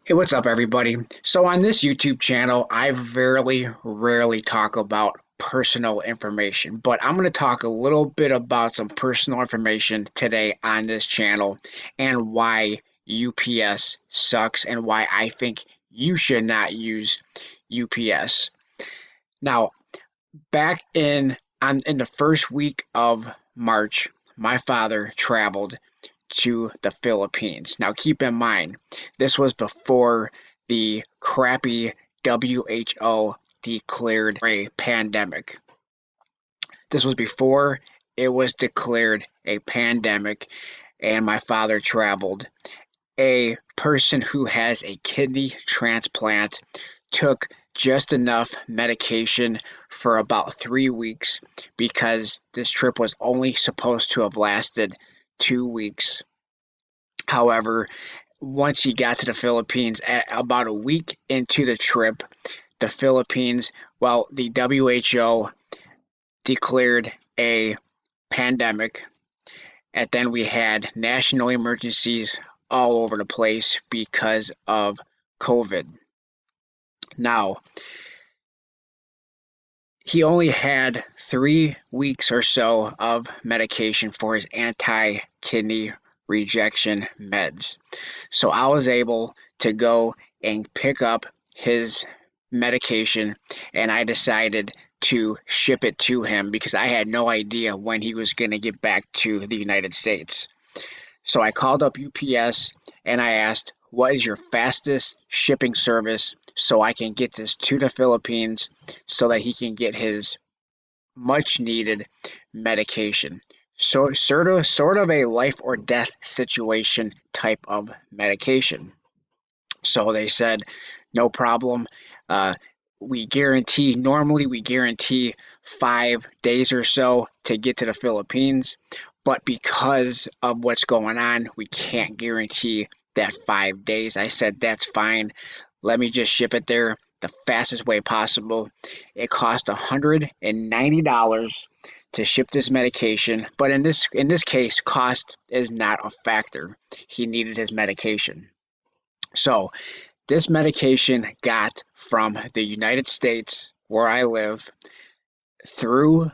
Hey, what's up, everybody? So, on this YouTube channel, I very rarely talk about personal information, but I'm going to talk a little bit about some personal information today on this channel and why UPS sucks and why I think you should not use UPS. Now, back in the first week of March, my father traveled to the Philippines. Now, keep in mind, this was before the crappy WHO declared a pandemic. This was before it was declared a pandemic, and my father traveled. A person who has a kidney transplant took just enough medication for about 3 weeks because this trip was only supposed to have lasted 2 weeks. However, once he got to the Philippines, at about a week into the trip, the Philippines, well, the WHO declared a pandemic, and then we had national emergencies all over the place because of COVID. Now, he only had 3 weeks or so of medication for his anti kidney rejection meds. So I was able to go and pick up his medication, and I decided to ship it to him because I had no idea when he was going to get back to the United States. So I called up UPS and I asked, what is your fastest shipping service so I can get this to the Philippines so that he can get his much needed medication? So sort of a life or death situation type of medication. So they said, no problem. Uh, normally we guarantee 5 days or so to get to the Philippines, but because of what's going on, we can't guarantee that 5 days. I said, that's fine. Let me just ship it there the fastest way possible. It cost $190 to ship this medication, but in this case, cost is not a factor. He needed his medication. So this medication got from the United States, where I live, through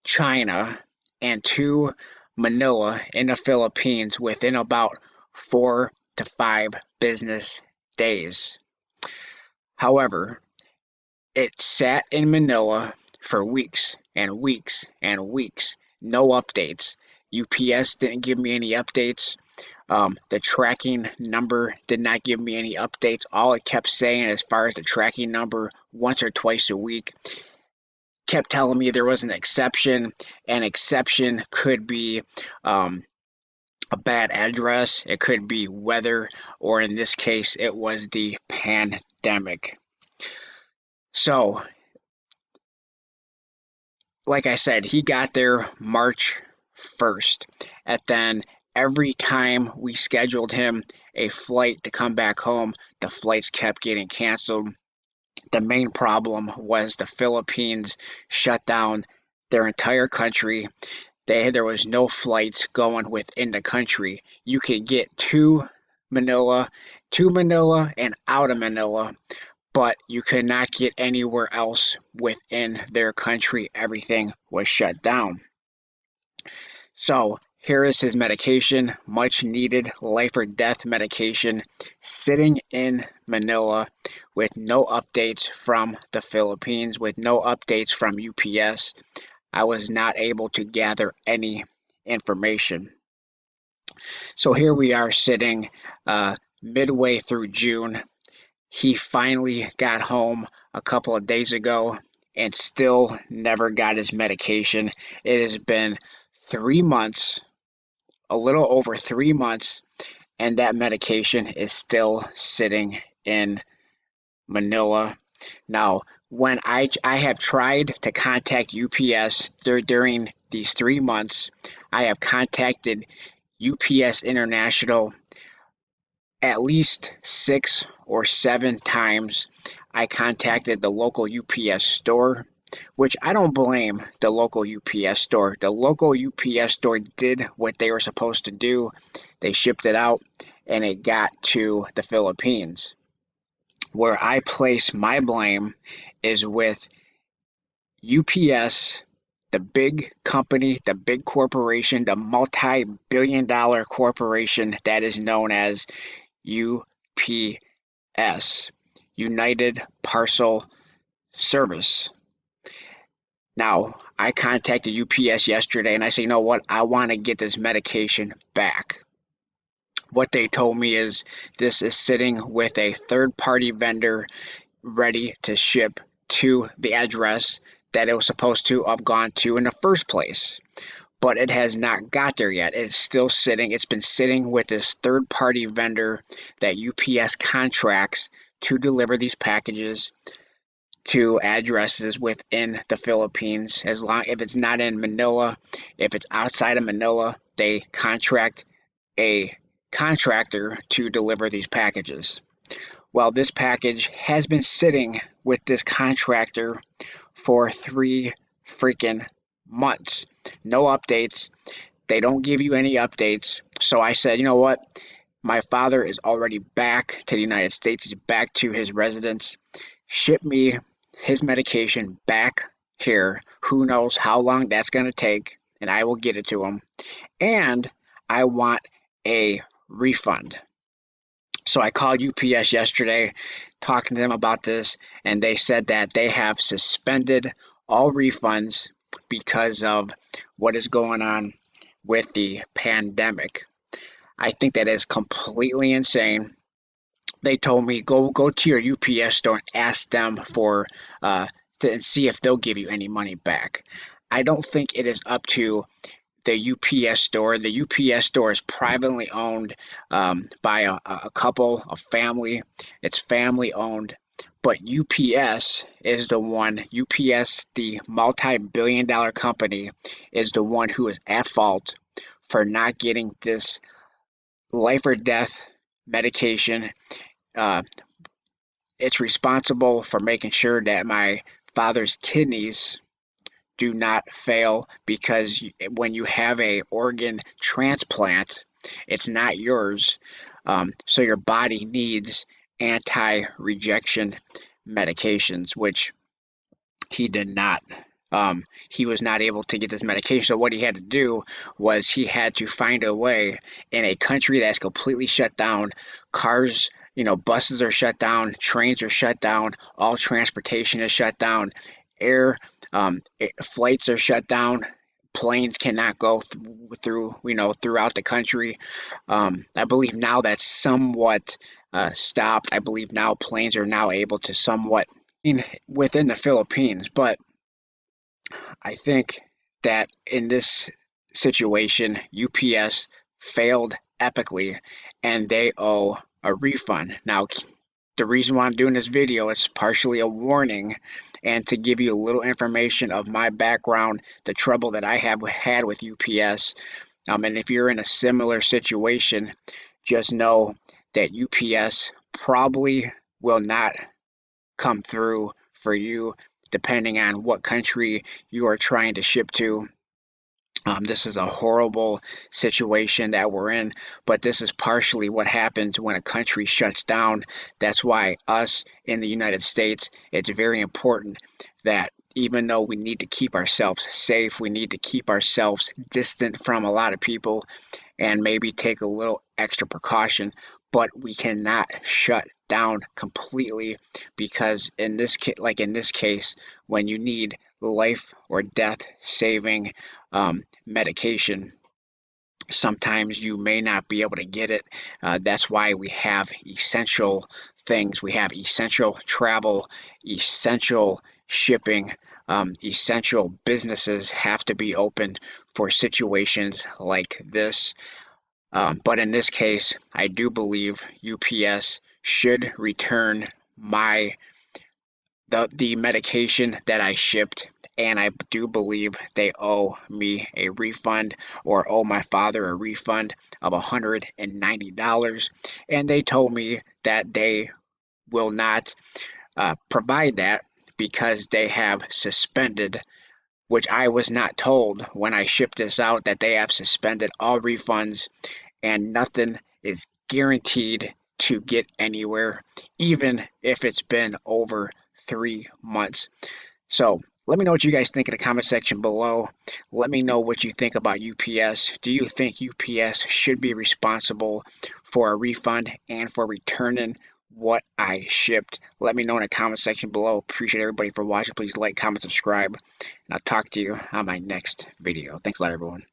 China and to Manila in the Philippines within about 4 to 5 business days. However, it sat in Manila for weeks and weeks and weeks, no updates. UPS didn't give me any updates. The tracking number did not give me any updates. All it kept saying, as far as the tracking number, once or twice a week, kept telling me there was an exception. An exception could be a bad address, it could be weather, or in this case, it was the pandemic. So, like I said, he got there March 1st. And then every time we scheduled him a flight to come back home, the flights kept getting canceled. The main problem was the Philippines shut down their entire country. There was no flights going within the country. You could get Manila, to Manila and out of Manila, but you could not get anywhere else within their country. Everything was shut down. So here is his medication, much needed life or death medication, sitting in Manila with no updates from the Philippines, with no updates from UPS. I was not able to gather any information. So here we are sitting midway through June. He finally got home a couple of days ago and still never got his medication. It has been 3 months, a little over 3 months, and that medication is still sitting in Manila. Now, when I have tried to contact UPS during these 3 months, I have contacted UPS International at least 6 or 7 times. I contacted the local UPS store, which I don't blame the local UPS store. The local UPS store did what they were supposed to do. They shipped it out and it got to the Philippines. Where I place my blame is with UPS, the big company, the big corporation, the multi-billion-dollar corporation that is known as UPS, United Parcel Service. Now, I contacted UPS yesterday and I say, you know what? I want to get this medication back. What they told me is this is sitting with a third party vendor ready to ship to the address that it was supposed to have gone to in the first place. But it has not got there yet. It's still sitting. It's been sitting with this third party vendor that UPS contracts to deliver these packages to addresses within the Philippines. As long if it's not in Manila, if it's outside of Manila, they contract a contractor to deliver these packages. Well, this package has been sitting with this contractor for 3 freaking months. No updates. They don't give you any updates. So I said, you know what? My father is already back to the United States. He's back to his residence. Ship me his medication back here. Who knows how long that's going to take, and I will get it to him. And I want a refund. So I called UPS yesterday, talking to them about this, and they said that they have suspended all refunds because of what is going on with the pandemic. I think that is completely insane. They told me go to your UPS store and ask them for to see if they'll give you any money back. I don't think it is up to the UPS store. The UPS store is privately owned by a couple, a family. It's family owned. But UPS is the one, UPS, the multi billion dollar company, is the one who is at fault for not getting this life or death medication. Uh, it's responsible for making sure that my father's kidneys do not fail because when you have a organ transplant, it's not yours. So your body needs anti-rejection medications, which he did not. He was not able to get this medication. So what he had to do was he had to find a way in a country that's completely shut down. Cars, buses are shut down, trains are shut down, all transportation is shut down, air flights are shut down. Planes cannot go through, throughout the country. I believe now that's somewhat stopped. I believe now planes are now able to somewhat within the Philippines, but I think that in this situation, UPS failed epically and they owe a refund. Now, the reason why I'm doing this video is partially a warning and to give you a little information of my background, the trouble that I have had with UPS. And if you're in a similar situation, just know that UPS probably will not come through for you depending on what country you are trying to ship to. This is a horrible situation that we're in, but this is partially what happens when a country shuts down. That's why us in the United States, it's very important that even though we need to keep ourselves safe, we need to keep ourselves distant from a lot of people and maybe take a little extra precaution, but we cannot shut down completely because in this case, when you need life or death saving medication, sometimes you may not be able to get it. That's why we have essential things. We have essential travel, essential shipping, essential businesses have to be open for situations like this. But in this case, I do believe UPS should return my the medication that I shipped, and I do believe they owe me a refund or owe my father a refund of $190. And they told me that they will not provide that because they have suspended, which I was not told when I shipped this out, that they have suspended all refunds and nothing is guaranteed to get anywhere, even if it's been over 3 months. So let me know what you guys think in the comment section below. Let me know what you think about UPS. Do you think UPS should be responsible for a refund and for returning what I shipped? Let me know in the comment section below. Appreciate everybody for watching. Please like, comment, subscribe, and I'll talk to you on my next video. Thanks a lot, everyone.